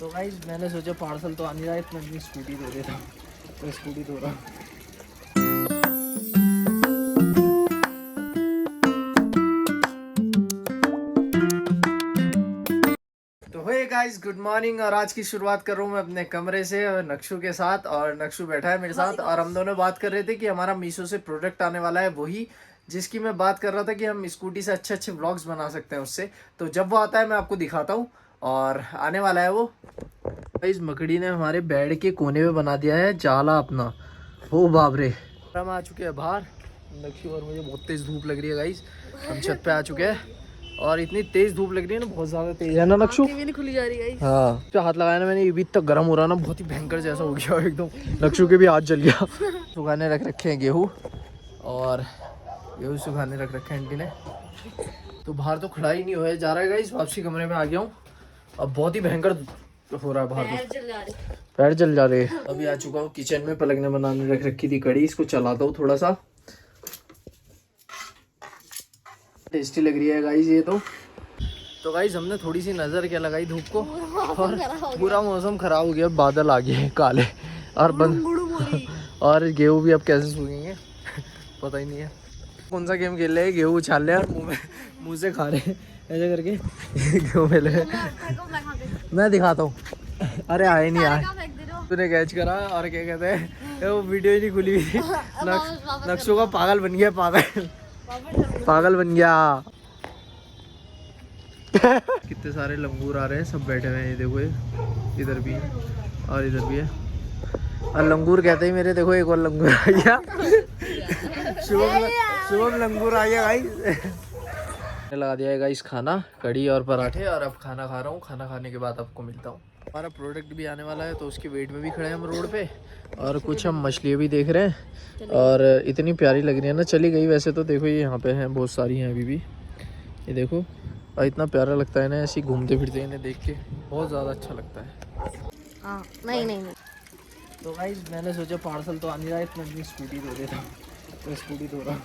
तो गाइस मैंने सोचा पार्सल तो आ नहीं रहा है, इतना अपनी स्कूटी धो देता हूँ, तो स्कूटी धो रहा हूँ। तो हे गाइस गुड मॉर्निंग, और आज की शुरुआत कर रहा हूँ मैं अपने कमरे से और नक्शु के साथ। और नक्शु बैठा है मेरे साथ और हम दोनों बात कर रहे थे कि हमारा मीशो से प्रोडक्ट आने वाला है, वही जिसकी मैं बात कर रहा था कि हम स्कूटी से अच्छे अच्छे व्लॉग्स बना सकते हैं उससे। तो जब वो आता है मैं आपको दिखाता हूँ, और आने वाला है वो। इस मकड़ी ने हमारे बेड के कोने में बना दिया है जाला अपना। हो बाप रे, हम आ चुके हैं बाहर। नक्शु और मुझे बहुत तेज धूप लग रही है गाइस, हम छत पे आ चुके हैं और इतनी तेज धूप लग रही है ना, बहुत ज्यादा तेज है ना नक्शु। नहीं खुली जा रही है। हाँ, तो हाथ लगाया ना मैंने, ये भी इतना गर्म हो रहा ना, बहुत ही भयंकर जैसा हो गया एकदम। नक्शु के भी हाथ जल गया। सुखाने रख रखे हैं गेहूँ, और गेहूँ सुखाने रख रखे हैं आंटी ने। तो बाहर तो खड़ा ही नहीं होया जा रहा है गाइस, वापसी कमरे में आ गया हूँ। अब बहुत ही भयंकर हो रहा है बाहर, पैर जल जा रहे हैं। अभी आ चुका हूँ किचन में, पलक ने बनाने रख रखी थी कड़ी, इसको चलाता हूँ थोड़ा सा। टेस्टी लग रही है गाइस ये तो गाइस हमने थोड़ी सी नजर क्या लगाई धूप को, और पूरा मौसम खराब हो गया, बादल आ गए काले और बंद। और गेहूँ भी अब कैसे सूखेंगे पता ही नहीं है। कौन सा गेम खेल रहे हैं, गेहूँ उछाल रहे हैं और मुँह से खा रहे हैं ऐसे करके। गेहूँ मिल रहे, मैं दिखाता हूँ। अरे आए नहीं आए, तूने कैच करा और क्या कहते हैं वो वीडियो ही नहीं खुली हुई थी। नक्शों का पागल बन गया, पागल बन गया। कितने सारे लंगूर आ रहे हैं, सब बैठे हुए हैं, ये देखो ये इधर भी है और इधर भी है। और लंगूर कहते ही मेरे देखो एक और लंगूर आ गया। शुभम लंगूर आ गया गाइस। लगा दिया है गाइस खाना, कड़ी और पराठे, और अब खाना खा रहा हूँ। खाना खाने के बाद आपको मिलता हूँ। हमारा प्रोडक्ट भी आने वाला है, तो उसके वेट में भी खड़े हैं हम रोड पे, और कुछ हम मछलियाँ भी देख रहे हैं। और इतनी प्यारी लग रही है ना, चली गई वैसे तो, देखो ये यहाँ पे हैं, बहुत सारी हैं अभी भी, ये देखो। और इतना प्यारा लगता है ना ऐसे घूमते फिरते इन्हें देख के, बहुत ज़्यादा अच्छा लगता है। नहीं। तो गाइस मैंने सोचा पार्सल तो आ नहीं रहा है, इतना अपनी स्कूटी धो देता हूँ, तो स्कूटी धो रहा हूँ।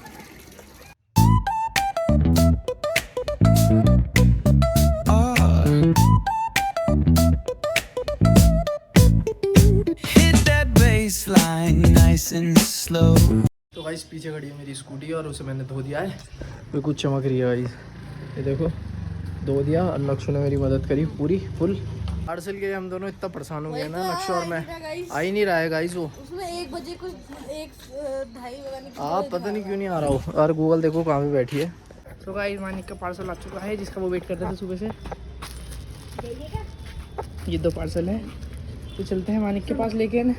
तो गाइस पीछे खड़ी है मेरी स्कूटी और उसे मैंने धो दिया है, तो कुछ चमक रही है गाइस, ये देखो धो दिया। और नक्शु ने मेरी मदद करी पूरी फुल। पार्सल के हम दोनों इतना परेशान हो गए ना, नक्शु और मैं। आ ही नहीं रहा है गाइस वो, उसमें 1 बजे कुछ 1:30 आप पता नहीं क्यों नहीं आ रहा हो। और गूगल देखो कहाँ पे बैठी है। तो गाइस मानिक का पार्सल आ चुका है, जिसका वो वेट करते थे सुबह से। ये 2 पार्सल है, तो चलते हैं मानिक के पास लेके ना।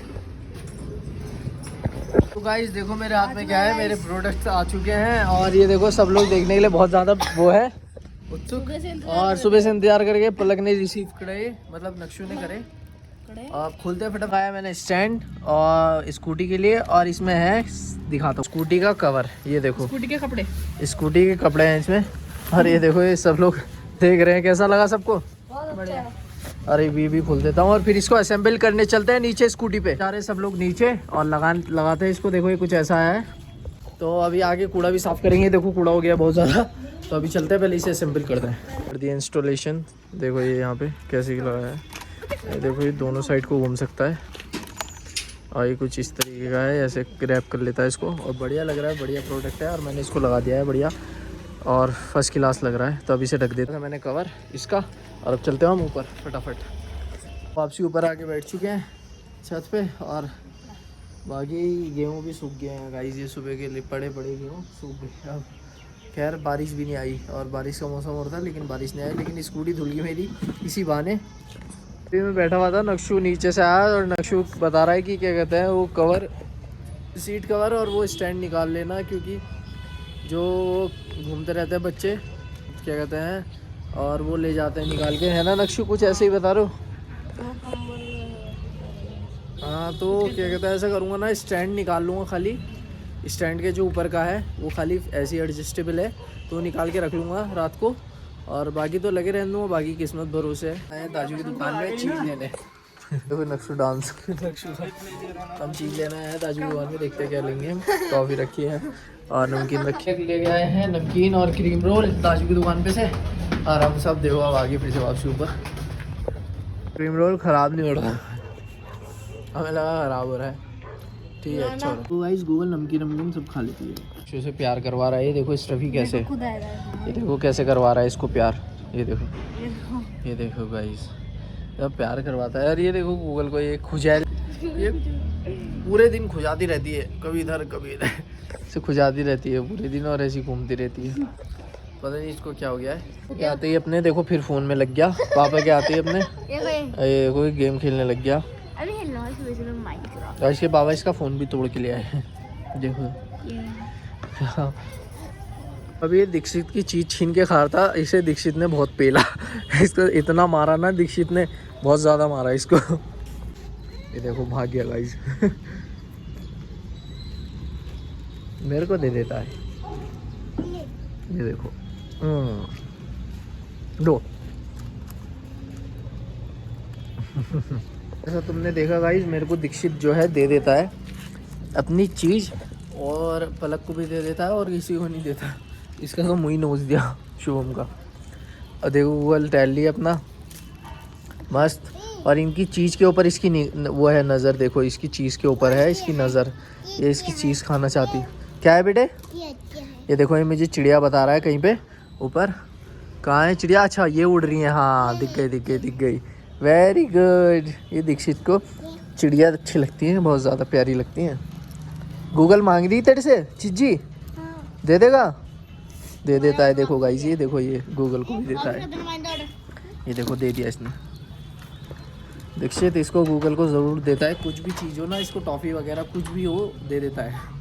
तो गाइस देखो मेरे हाथ में क्या है, मेरे प्रोडक्ट्स आ चुके हैं, और ये देखो सब लोग देखने के लिए बहुत ज़्यादा वो है उत्सुक, और सुबह से इंतजार करके पलक ने रिसीव करे, मतलब नक्शु ने करे। और खोलते फटाफट आया मैंने स्टैंड और स्कूटी के लिए, और इसमें है, दिखाता हूँ, स्कूटी का कवर। ये देखो स्कूटी के कपड़े, स्कूटी के कपड़े हैं इसमें। और ये देखो ये सब लोग देख रहे हैं, कैसा लगा सबको? बढ़िया। अरे ये भी खोल देता हूँ, और फिर इसको असेंबल करने चलते हैं नीचे स्कूटी पे। जा रहे सब लोग नीचे और लगाते हैं इसको। देखो ये कुछ ऐसा है। तो अभी आगे कूड़ा भी साफ करेंगे, देखो कूड़ा हो गया बहुत ज़्यादा। तो अभी चलते हैं, पहले इसे असेंबल करते हैं। कर दिया इंस्टॉलेशन, देखो ये यहाँ पे कैसे लगाया है, ये देखो ये दोनों साइड को घूम सकता है, और ये कुछ इस तरीके का है, ऐसे रैप कर लेता है इसको, और बढ़िया लग रहा है, बढ़िया प्रोडक्ट है। और मैंने इसको लगा दिया है बढ़िया, और फर्स्ट क्लास लग रहा है। तो अभी इसे ढक देता है मैंने कवर इसका, और अब चलते हैं हम ऊपर फटाफट। वापसी ऊपर आके बैठ चुके हैं छत पे, और बाकी गेहूँ भी सूख गए हैं गाइस। ये सुबह के लिए पड़े गेहूँ सूख गए। अब खैर बारिश भी नहीं आई, और बारिश का मौसम और था लेकिन बारिश नहीं आई, लेकिन स्कूटी धुल गई मेरी इसी बहाने। अभी मैं बैठा हुआ था, नक्शु नीचे से आया और नक्शु बता रहा है कि क्या कहते हैं वो कवर, सीट कवर और वो स्टैंड निकाल लेना, क्योंकि जो घूमते रहते हैं बच्चे क्या कहते हैं, और वो ले जाते हैं निकाल के, है ना नक्शु? कुछ ऐसे ही बता रहे हो। हाँ तो क्या कहता है, ऐसा करूँगा ना, स्टैंड निकाल लूँगा खाली, स्टैंड के जो ऊपर का है वो खाली ऐसी एडजस्टेबल है, तो निकाल के रख लूँगा रात को, और बाकी तो लगे रहने दूँगा, बाकी किस्मत भरोसे है। दाजू की दुकान में चीज़ लेने देखो नक्शु डांस नक्शु हम चीज़ लेना है दाजू की दुकान में, देखते हैं क्या लेंगे हम। टॉफ़ी रखी है और नमकीन रखी है, ले गए हैं नमकीन और क्रीम रोल दाजू की दुकान पे से, और हम सब देखो अब आगे फिर से वापसी ऊपर। क्रीम रोल ख़राब नहीं हो रहा, हमें लगा ख़राब हो रहा है। ठीक है, अच्छा हो रहा है। तो गाइस गूगल नमकीन नमकीन सब खा लेती है। अच्छे से प्यार करवा रहा है, ये देखो स्टफी कैसे, ये देखो कैसे करवा रहा है इसको प्यार, ये देखो गाइस जब प्यार करवाता है यार। ये देखो गूगल को ये खुजैल, ये पूरे दिन खुजाती रहती है, कभी इधर कभी इधर से खुजाती रहती है पूरे दिन और ऐसी घूमती रहती है। पता नहीं इसको क्या हो गया है। क्या आते ही अपने देखो फिर फ़ोन में लग गया, पापा क्या आते ही अपने ये कोई गेम खेलने लग गया। तो इसके पापा इसका फ़ोन भी तोड़ के ले आए हैं, देखो। अभी ये दीक्षित की चीज़ छीन के खा रहा था, इसे दीक्षित ने बहुत पेला इसको इतना मारा ना, दीक्षित ने बहुत ज़्यादा मारा इसको। ये देखो भाग गया गाइस मेरे को दे देता है, ये देखो दो। ऐसा तुमने देखा गाइस, मेरे को दीक्षित जो है दे देता है अपनी चीज़, और पलक को भी दे देता है और किसी को नहीं देता। इसका तो मुँह ही नोच दिया शुभम का। और देखो गूगल टहल लिया अपना मस्त, और इनकी चीज़ के ऊपर इसकी वो है नज़र, देखो इसकी चीज़ के ऊपर है इसकी नज़र, ये इसकी चीज़ खाना चाहती। क्या है बेटे? ये देखो, ये मुझे चिड़िया बता रहा है कहीं पे ऊपर। कहाँ है चिड़िया? अच्छा ये उड़ रही है, हाँ दिख गई। Very good. ये दीक्षित को चिड़िया अच्छी लगती हैं, बहुत ज़्यादा प्यारी लगती हैं। गूगल मांग रही तेरे से चिज्जी, दे देगा? दे देता है। देखो गाइस, ये देखो ये गूगल को भी देता है, ये देखो दे दिया इसने। दीक्षित इसको गूगल को ज़रूर देता है, कुछ भी चीज़ हो ना, इसको टॉफ़ी वगैरह कुछ भी हो दे देता है।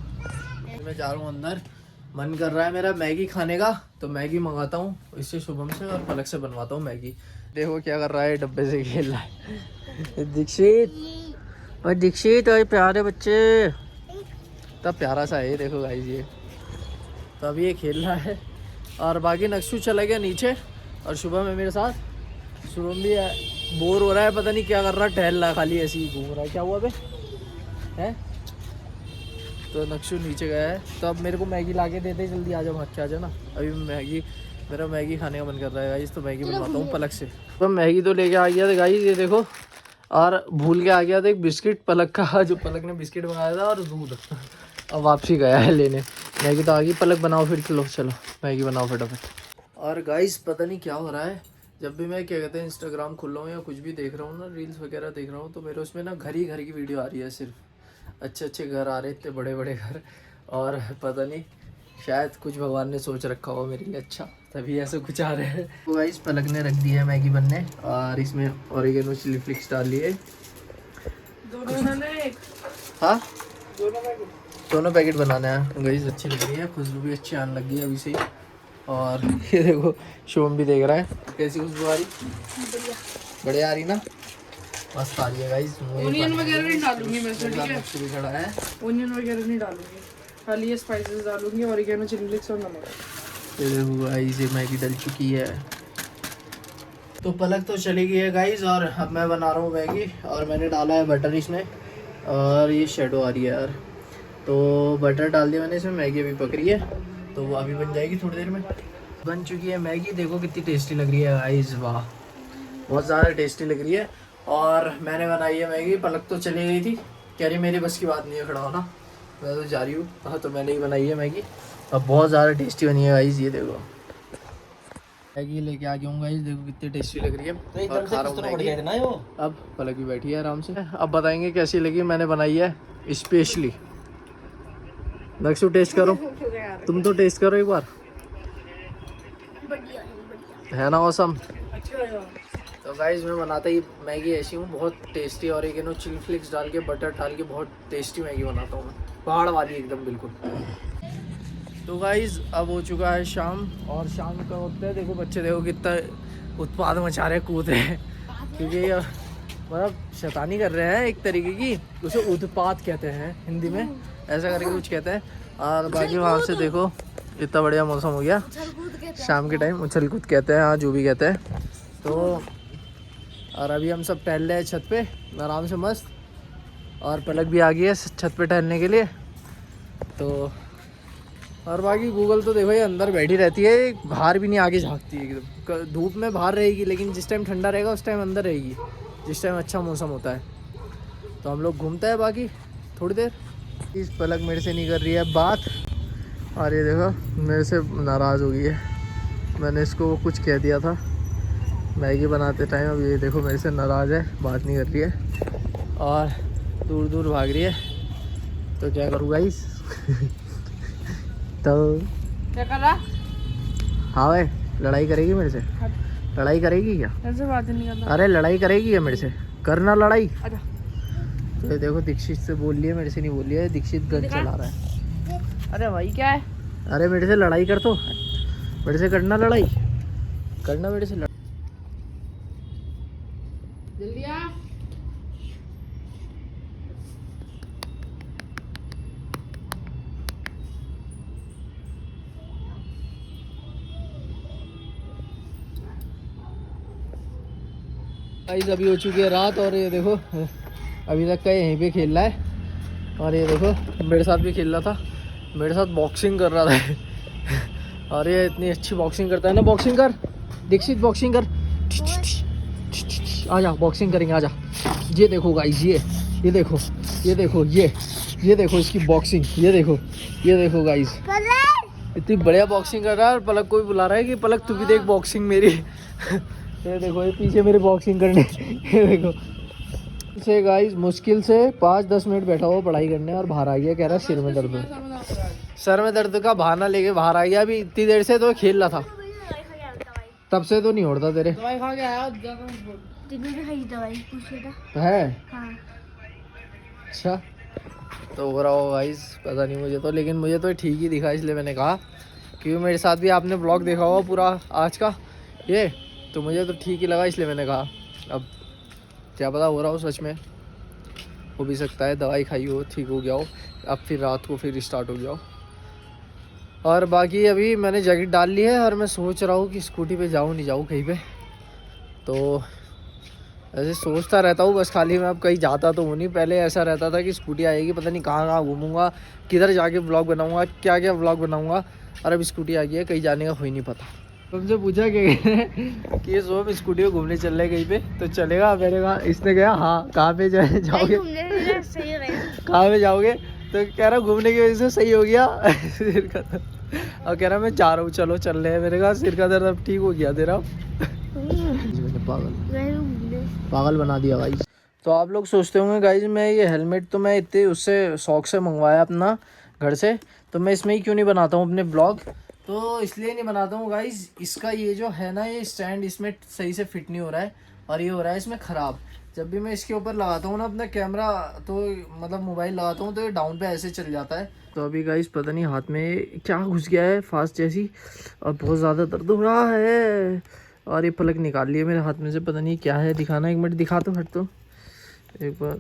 मैं जा रहा हूँ अंदर, मन कर रहा है मेरा मैगी खाने का, तो मैगी मंगाता हूँ इससे, शुभम से और पलक से बनवाता हूँ मैगी। देखो क्या कर रहा है, डब्बे से खेल रहा है दीक्षित और प्यारे बच्चे, तब प्यारा सा है। देखो गाइस ये तो अभी ये खेल रहा है, और बाकी नक्शू चला गया नीचे, और शुभम है मेरे साथ। शुभम भी बोर हो रहा है, पता नहीं क्या कर रहा है, टहल रहा है खाली, ऐसे ही घूम रहा है। क्या हुआ बे है? तो नक्शू नीचे गया है, तो अब मेरे को मैगी ला के देते, जल्दी आ जाओ, भाग के आ जाओ ना। अभी मेरा मैगी खाने का मन कर रहा है गाइस, तो मैगी बनवाता हूँ पलक से। तो मैगी तो लेके आ गया था गाइस, ये देखो, और भूल के आ गया था एक बिस्किट पलक का, जो पलक ने बिस्किट मंगाया था, और दूध। अब वापसी गया है लेने। मैगी तो आ गई, पलक बनाओ फिर, चलो मैगी बनाओ फटाफट। और गाइस पता नहीं क्या हो रहा है, जब भी मैं क्या कहते हैं इंस्टाग्राम खुल रहा हूँ या कुछ भी देख रहा हूँ ना, रील्स वगैरह देख रहा हूँ, तो मेरे उसमें ना घर की वीडियो आ रही है सिर्फ। अच्छे घर आ रहे, इतने बड़े घर, और पता नहीं शायद कुछ भगवान ने सोच रखा होगा मेरे लिए अच्छा, तभी ऐसे कुछ आ रहे हैं। तो गाइस पलक ने रख दी है मैगी बनने, और इसमें ऑरिगेनो चिली फ्लिक्स डाल लिए। हाँ दोनों पैकेट बनाना है गाइस। अच्छी लग रही है, खुशबू भी अच्छी आने लगी है अभी से ही। और ये देखो शुभम भी देख रहा है, कैसी खुशबू आ रही, बढ़िया आ रही ना, मस्त आ रही है गाइस। ओनियन वगैरह नहीं डालूंगी मैं, ठीक है? भी खड़ा है, ओनियन वगैरह नहीं डालूंगी, खाली ये स्पाइसेस डालूंगी, ऑरिगेनो, चिली फ्लेक्स और नमक। ये देखो गाइस, ये मैगी डल चुकी है। तो पलक तो चली गई है गाइस, और अब मैं बना रहा हूँ मैगी, और मैंने डाला है बटर इसमें, और ये शेडो आ रही है यार, तो बटर डाल दिया मैंने इसमें। मैगी अभी पक रही है, तो वो अभी बन जाएगी थोड़ी देर में। बन चुकी है मैगी, देखो कितनी टेस्टी लग रही है गाइस, वाह बहुत ज़्यादा टेस्टी लग रही है। और मैंने बनाई है मैगी, पलक तो चली गई थी, कह रही मेरी बस की बात नहीं है खड़ा होना, मैं तो जा रही हूँ। हाँ तो मैंने ही बनाई है मैगी, अब बहुत ज़्यादा टेस्टी बनी है गाइस। ये देखो मैगी लेके आ गया हूँ गाइस, देखो कितनी टेस्टी लग रही है, और खा रहा हूँ मैगी। अब पलक भी बैठी है आराम से, अब बताएंगे कैसी लगी। मैंने बनाई है स्पेशली। नक्शु टेस्ट करो, तुम तो टेस्ट करो एक बार, है ना ऑसम। तो गाइस मैं बनाता ही मैगी ऐसी हूँ, बहुत टेस्टी, और एक चिली फ्लेक्स डाल के बटर डाल के बहुत टेस्टी मैगी बनाता हूँ मैं, पहाड़ वाली एकदम बिल्कुल। तो गाइस अब हो चुका है शाम, और शाम का वक्त है, देखो बच्चे देखो कितना उत्पाद मचा रहे, कूद रहे हैं, क्योंकि ये मतलब शैतानी कर रहे हैं एक तरीके की, उसे उत्पाद कहते हैं हिंदी में, ऐसा करके कुछ कहते हैं। और बाकी वहाँ से देखो इतना बढ़िया मौसम हो गया शाम के टाइम, उछल कूद कहते हैं, हाँ जो भी कहते हैं। तो और अभी हम सब टहल रहे हैं छत पे आराम से मस्त, और पलक भी आ गई है छत पे टहलने के लिए। तो और बाकी गूगल तो देखो ये अंदर बैठी रहती है, बाहर भी नहीं आगे झांकती है एकदम। धूप में बाहर रहेगी, लेकिन जिस टाइम ठंडा रहेगा उस टाइम अंदर रहेगी, जिस टाइम अच्छा मौसम होता है। तो हम लोग घूमते हैं बाकी थोड़ी देर। इस पलक मेरे से नहीं कर रही है बात, और ये देखो मेरे से नाराज़ हो गई है। मैंने इसको कुछ कह दिया था मैगी बनाते टाइम, अब ये देखो मेरे से नाराज़ है, बात नहीं कर रही है और दूर दूर भाग रही है। तो क्या करूँ गाइस तो क्या कर रहा? हाँ भाई, लड़ाई करेगी मेरे से? लड़ाई करेगी क्या? ऐसे बात नहीं करना। अरे लड़ाई करेगी क्या मेरे से? करना लड़ाई। अच्छा तो ये देखो दीक्षित से बोल लिया, मेरे से नहीं बोल लिया। दीक्षित गन चला रहा है। अरे भाई क्या है? अरे मेरे से लड़ाई कर, तो मेरे से करना लड़ाई, करना मेरे से लड़ाई। जल्दी आ। गाइस अभी हो चुकी है रात, और ये देखो अभी तक का यहीं पे खेल रहा है। और ये देखो मेरे साथ भी खेल रहा था, मेरे साथ बॉक्सिंग कर रहा था और ये इतनी अच्छी बॉक्सिंग करता है ना। बॉक्सिंग कर दीक्षित, बॉक्सिंग कर, आ जा बॉक्सिंग करेंगे, आ जा। ये देखो गाइस, ये देखो, ये देखो, ये देखो इसकी बॉक्सिंग, ये देखो गाइस, इतनी बढ़िया बॉक्सिंग कर रहा है। और पलक को भी बुला रहा है कि पलक तू भी देख बॉक्सिंग मेरी ये देखो ये पीछे मेरी बॉक्सिंग करने ये देखो से गाइस मुश्किल से 5-10 मिनट बैठा हुआ पढ़ाई करने, और बाहर आ गया, कह रहा सिर में दर्द है। सर में दर्द का बहाना लेके बाहर आ गया। अभी इतनी देर से तो खेल रहा था, तब से तो नहीं उड़ता तेरे। दवाई खा के आया है हाँ। अच्छा तो हो रहा हो गाइस, पता नहीं मुझे तो, लेकिन मुझे तो ठीक ही दिखा, इसलिए मैंने कहा। क्योंकि मेरे साथ भी आपने ब्लॉग देखा होगा पूरा आज का ये, तो मुझे तो ठीक ही लगा, इसलिए मैंने कहा। अब क्या पता हो रहा हो सच में, हो भी सकता है दवाई खाई हो, ठीक हो गया हो, अब फिर रात को फिर स्टार्ट हो गया हो। और बाकी अभी मैंने जैकेट डाल ली है, और मैं सोच रहा हूँ कि स्कूटी पे जाऊँ नहीं जाऊँ कहीं पे। तो ऐसे सोचता रहता हूँ बस खाली, मैं अब कहीं जाता तो हूँ नहीं। पहले ऐसा रहता था कि स्कूटी आएगी, पता नहीं कहाँ कहाँ घूमूंगा, किधर जाके व्लॉग बनाऊंगा, क्या क्या व्लॉग बनाऊंगा। और अब स्कूटी आ गई है, कहीं जाने का हो ही नहीं पता। तुमसे पूछा क्या कि ये सुबह स्कूटी पे घूमने चल रहे कहीं पे, तो चलेगा? मैंने कहा, इसने कहा हाँ, कहाँ पे जाओगे, कहाँ पे जाओगे? तो कह रहा घूमने की वजह से सही हो गया सिर का दर्द, और कह रहा मैं जा रहा हूँ, चलो चल रहे हैं। मैंने कहा सिर का दर्द अब ठीक हो गया तेरा। पागल बना दिया गाइस। तो आप लोग सोचते होंगे गाइस, मैं ये हेलमेट तो मैं इतने उससे शौक से मंगवाया अपना घर से, तो मैं इसमें ही क्यों नहीं बनाता हूँ अपने ब्लॉग? तो इसलिए नहीं बनाता हूँ गाइस, इसका ये जो है ना, ये स्टैंड इसमें सही से फिट नहीं हो रहा है, और ये हो रहा है इसमें ख़राब। जब भी मैं इसके ऊपर लगाता हूँ ना अपना कैमरा, तो मतलब मोबाइल लगाता हूँ, तो ये डाउन पे ऐसे चल जाता है। तो अभी गाइस पता नहीं हाथ में क्या घुस गया है फास्ट जैसी, और बहुत ज़्यादा दर्द हो रहा है। और ये पलक निकाल लिया मेरे हाथ में से, पता नहीं क्या है, दिखाना एक मिनट, दिखा तो हट, तो एक बार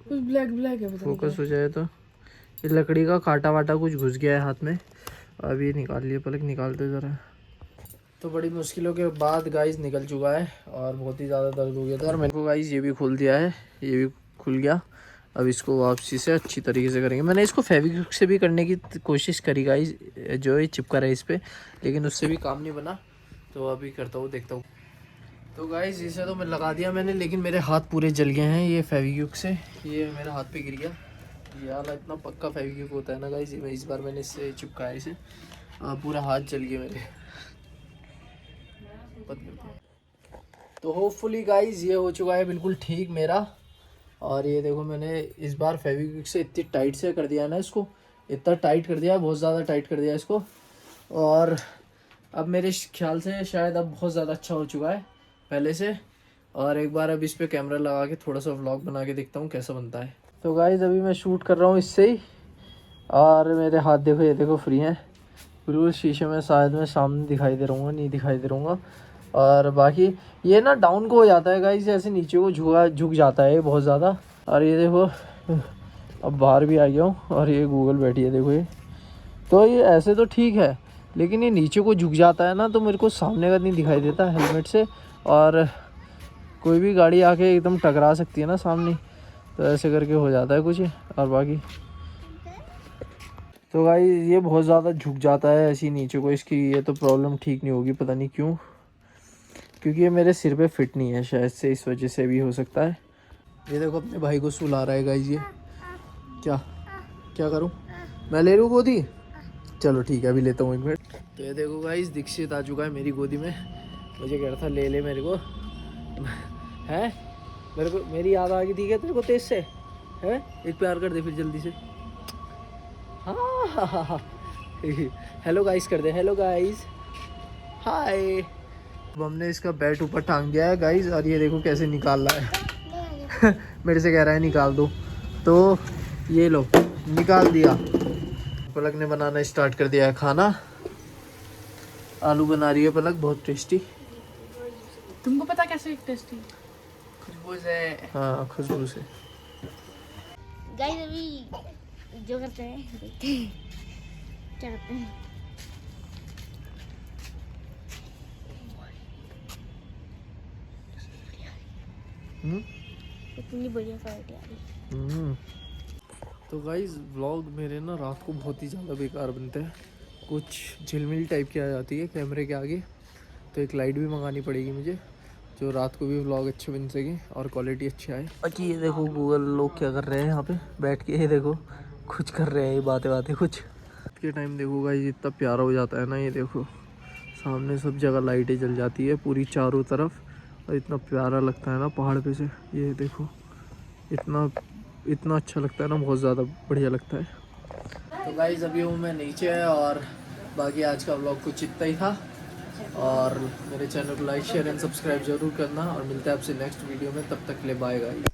कुछ ब्लैक ब्लैक है, फोकस हो जाए तो। ये लकड़ी का काटा वाटा कुछ घुस गया है हाथ में, अभी ये निकाल लिया। पलक निकालते ज़रा। तो बड़ी मुश्किलों के बाद गाइस निकल चुका है, और बहुत ही ज़्यादा दर्द हो गया था। और मैंने को गाइस ये भी खोल दिया है, ये भी खुल गया। अब इसको वापसी से अच्छी तरीके से करेंगे। मैंने इसको फेविक्विक से भी करने की कोशिश करी गाइस, जो ये चिपका रहा है इस पर, लेकिन उससे भी काम नहीं बना। तो अभी करता हूँ, देखता हूँ। तो गाइस इसे तो मैं लगा दिया मैंने, लेकिन मेरे हाथ पूरे जल गए हैं ये फेविक्विक से। ये मेरे हाथ पे गिर गया यार, इतना पक्का फेविक्विक होता है ना गाइस। इस बार मैंने इससे चिपकाया इसे, पूरा हाथ जल गया मेरे। तो होपफुली गाइस ये हो चुका है बिल्कुल ठीक मेरा। और ये देखो मैंने इस बार फेविक्विक से इतनी टाइट से कर दिया ना इसको, इतना टाइट कर दिया, बहुत ज़्यादा टाइट कर दिया इसको। और अब मेरे ख्याल से शायद अब बहुत ज़्यादा अच्छा हो चुका है पहले से। और एक बार अब इस पे कैमरा लगा के थोड़ा सा व्लॉग बना के देखता हूँ कैसा बनता है। तो गाइस अभी मैं शूट कर रहा हूँ इससे ही, और मेरे हाथ देखो, ये देखो फ्री हैं बिल्कुल। शीशे में शायद मैं सामने दिखाई दे रहूँगा, नहीं दिखाई दे रहूँगा। और बाकी ये ना डाउन को हो जाता है गाइस, ऐसे नीचे को झुक जाता है बहुत ज़्यादा। और ये देखो अब बाहर भी आ गया हूँ, और ये गूगल बैठी है देखो ये। तो ये ऐसे तो ठीक है, लेकिन ये नीचे को झुक जाता है ना, तो मेरे को सामने का नहीं दिखाई देता हेलमेट से, और कोई भी गाड़ी आके एकदम टकरा सकती है ना सामने, तो ऐसे करके हो जाता है कुछ। और बाकी तो गाइस ये बहुत ज़्यादा झुक जाता है ऐसी नीचे को, इसकी ये तो प्रॉब्लम ठीक नहीं होगी, पता नहीं क्यों। क्योंकि ये मेरे सिर पे फिट नहीं है शायद से, इस वजह से भी हो सकता है। ये देखो अपने भाई को सुला रहा है गाइस ये। क्या क्या करूं? मैं ले लूँ गोदी? चलो ठीक है, अभी लेता हूँ 1 मिनट। तो ये देखो गाइस दीक्षित आ चुका है मेरी गोदी में। मुझे कह रहा था ले ले मेरे को है, मेरे को मेरी याद आ गई थी क्या तेरे को तेज से है? एक प्यार कर दे फिर जल्दी से। हाँ हेलो गाइस कर दे, हेलो गाइस, हाय। अब हमने इसका बैट ऊपर टांग दिया है गाइस, और ये देखो कैसे निकाल रहा है मेरे से कह रहा है निकाल दो, तो ये लो निकाल दिया। पलक ने बनाना स्टार्ट कर दिया है खाना। आलू बना रही है पलक, बहुत टेस्टी। तुमको पता कैसे टेस्टी? खुशबू से। हाँ खुशबू से। गाइस अभी जो करते हैं देखते हैं क्या करते हैं। इतनी बढ़िया क्वालिटी आ रही। तो गाइस व्लॉग मेरे ना रात को बहुत ही ज़्यादा बेकार बनते हैं, कुछ झिलमिल टाइप की आ जाती है कैमरे के आगे। तो एक लाइट भी मंगानी पड़ेगी मुझे, जो रात को भी व्लॉग अच्छे बन सके और क्वालिटी अच्छी आए। बाकी ये देखो गूगल लोग क्या कर रहे हैं यहाँ पे बैठ के, ये देखो कुछ कर रहे हैं, ये बातें बातें कुछ के टाइम देखो गाइस इतना प्यारा हो जाता है ना। ये देखो सामने सब जगह लाइटें जल जाती है पूरी चारों तरफ, और इतना प्यारा लगता है ना पहाड़ पे से। ये देखो इतना अच्छा लगता है ना, बहुत ज़्यादा बढ़िया लगता है। तो गाइस अभी हूँ मैं नीचे, और बाकी आज का व्लॉग कुछ इतना ही था। और मेरे चैनल को लाइक शेयर एंड सब्सक्राइब जरूर करना, और मिलते हैं आपसे नेक्स्ट वीडियो में। तब तक के लिए बाय गाइस।